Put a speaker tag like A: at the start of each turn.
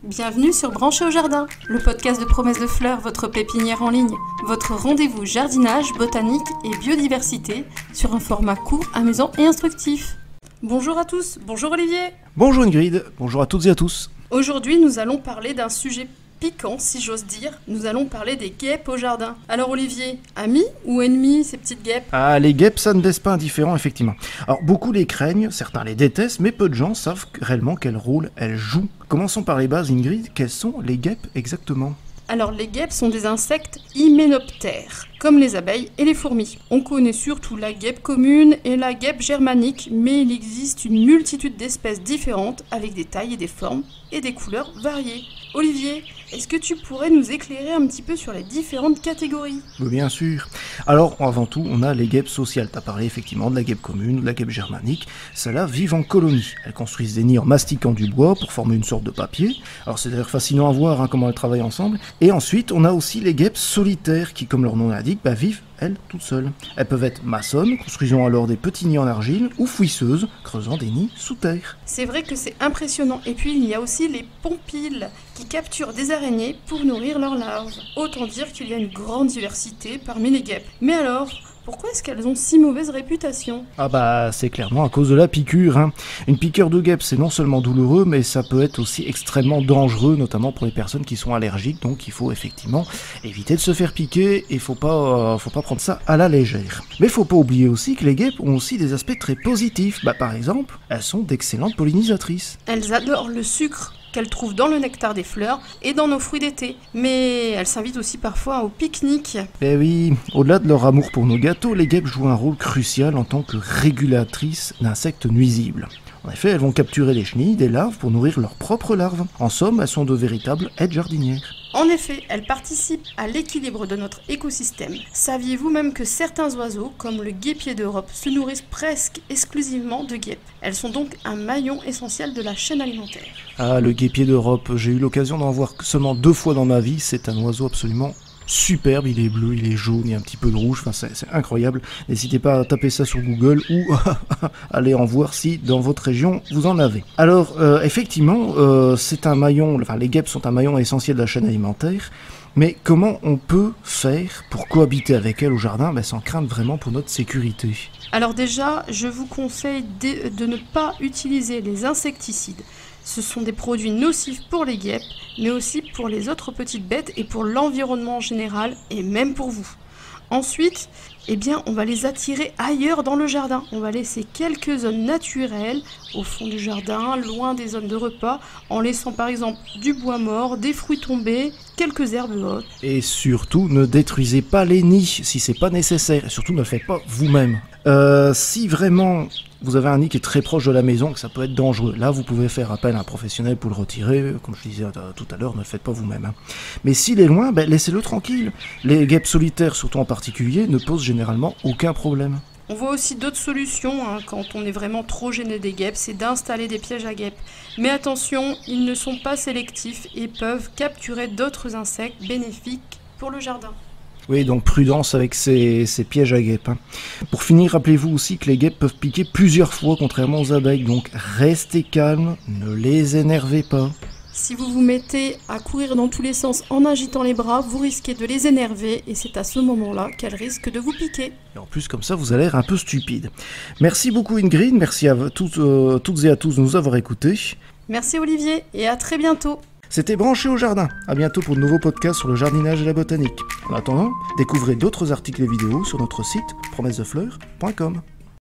A: Bienvenue sur Branché au Jardin, le podcast de Promesse de Fleurs, votre pépinière en ligne. Votre rendez-vous jardinage, botanique et biodiversité sur un format court, amusant et instructif. Bonjour à tous, bonjour Olivier.
B: Bonjour Ingrid, bonjour à toutes et à tous.
A: Aujourd'hui, nous allons parler d'un sujet piquant, si j'ose dire. Nous allons parler des guêpes au jardin. Alors Olivier, amis ou ennemis ces petites guêpes ?
B: Ah, les guêpes, ça ne laisse pas indifférent, effectivement. Alors, beaucoup les craignent, certains les détestent, mais peu de gens savent réellement quel rôle elles jouent. Commençons par les bases, Ingrid. Quelles sont les guêpes exactement ?
A: Alors les guêpes sont des insectes hyménoptères, comme les abeilles et les fourmis. On connaît surtout la guêpe commune et la guêpe germanique, mais il existe une multitude d'espèces différentes avec des tailles et des formes et des couleurs variées. Olivier, est-ce que tu pourrais nous éclairer un petit peu sur les différentes catégories ?
B: Bien sûr. Alors, avant tout, on a les guêpes sociales. Tu as parlé effectivement de la guêpe commune, de la guêpe germanique. Celles-là vivent en colonie. Elles construisent des nids en mastiquant du bois pour former une sorte de papier. Alors, c'est d'ailleurs fascinant à voir comment elles travaillent ensemble. Et ensuite, on a aussi les guêpes solitaires qui, comme leur nom l'indique, vivent elles toutes seules. Elles peuvent être maçonnes, construisant alors des petits nids en argile, ou fouisseuses, creusant des nids sous terre.
A: C'est vrai que c'est impressionnant. Et puis il y a aussi les pompiles, qui capturent des araignées pour nourrir leurs larves. Autant dire qu'il y a une grande diversité parmi les guêpes. Mais alors, pourquoi est-ce qu'elles ont si mauvaise réputation ?
B: C'est clairement à cause de la piqûre. Une piqûre de guêpe, c'est non seulement douloureux, mais ça peut être aussi extrêmement dangereux, notamment pour les personnes qui sont allergiques. Donc il faut effectivement éviter de se faire piquer et faut pas prendre ça à la légère. Mais faut pas oublier aussi que les guêpes ont aussi des aspects très positifs. Par exemple, elles sont d'excellentes pollinisatrices.
A: Elles adorent le sucre qu'elles trouvent dans le nectar des fleurs et dans nos fruits d'été. Mais elles s'invitent aussi parfois au pique-nique.
B: Eh oui, au-delà de leur amour pour nos gâteaux, les guêpes jouent un rôle crucial en tant que régulatrices d'insectes nuisibles. En effet, elles vont capturer les chenilles, des larves, pour nourrir leurs propres larves. En somme, elles sont de véritables aides jardinières.
A: En effet, elles participent à l'équilibre de notre écosystème. Saviez-vous même que certains oiseaux, comme le guêpier d'Europe, se nourrissent presque exclusivement de guêpes ? Elles sont donc un maillon essentiel de la chaîne alimentaire.
B: Ah, le guêpier d'Europe, j'ai eu l'occasion d'en voir seulement 2 fois dans ma vie. C'est un oiseau absolument superbe, il est bleu, il est jaune, il y a un petit peu de rouge, c'est incroyable. N'hésitez pas à taper ça sur Google ou aller en voir si dans votre région vous en avez. Alors effectivement, c'est un maillon, les guêpes sont un maillon essentiel de la chaîne alimentaire, mais comment on peut faire pour cohabiter avec elles au jardin sans craindre vraiment pour notre sécurité ?
A: Alors déjà, je vous conseille de ne pas utiliser les insecticides. Ce sont des produits nocifs pour les guêpes, mais aussi pour les autres petites bêtes et pour l'environnement en général, et même pour vous. Ensuite, on va les attirer ailleurs dans le jardin. On va laisser quelques zones naturelles au fond du jardin, loin des zones de repas, en laissant par exemple du bois mort, des fruits tombés, quelques herbes hautes.
B: Et surtout, ne détruisez pas les nids si c'est pas nécessaire. Et surtout, ne le faites pas vous-même. Si vraiment vous avez un nid qui est très proche de la maison, que ça peut être dangereux, là vous pouvez faire appel à un professionnel pour le retirer. Comme je disais tout à l'heure, ne le faites pas vous-même. Mais s'il est loin, laissez-le tranquille. Les guêpes solitaires, surtout en particulier, ne posent généralement aucun problème.
A: On voit aussi d'autres solutions quand on est vraiment trop gêné des guêpes, c'est d'installer des pièges à guêpes. Mais attention, ils ne sont pas sélectifs et peuvent capturer d'autres insectes bénéfiques pour le jardin.
B: Oui, donc prudence avec ces pièges à guêpes. Pour finir, rappelez-vous aussi que les guêpes peuvent piquer plusieurs fois, contrairement aux abeilles, donc restez calme, ne les énervez pas.
A: Si vous vous mettez à courir dans tous les sens en agitant les bras, vous risquez de les énerver et c'est à ce moment-là qu'elles risquent de vous piquer.
B: Et en plus, comme ça, vous avez l'air un peu stupide. Merci beaucoup Ingrid, merci à toutes et à tous de nous avoir écoutés.
A: Merci Olivier et à très bientôt.
B: C'était Branché au Jardin. À bientôt pour de nouveaux podcasts sur le jardinage et la botanique. En attendant, découvrez d'autres articles et vidéos sur notre site promessefleurs.com.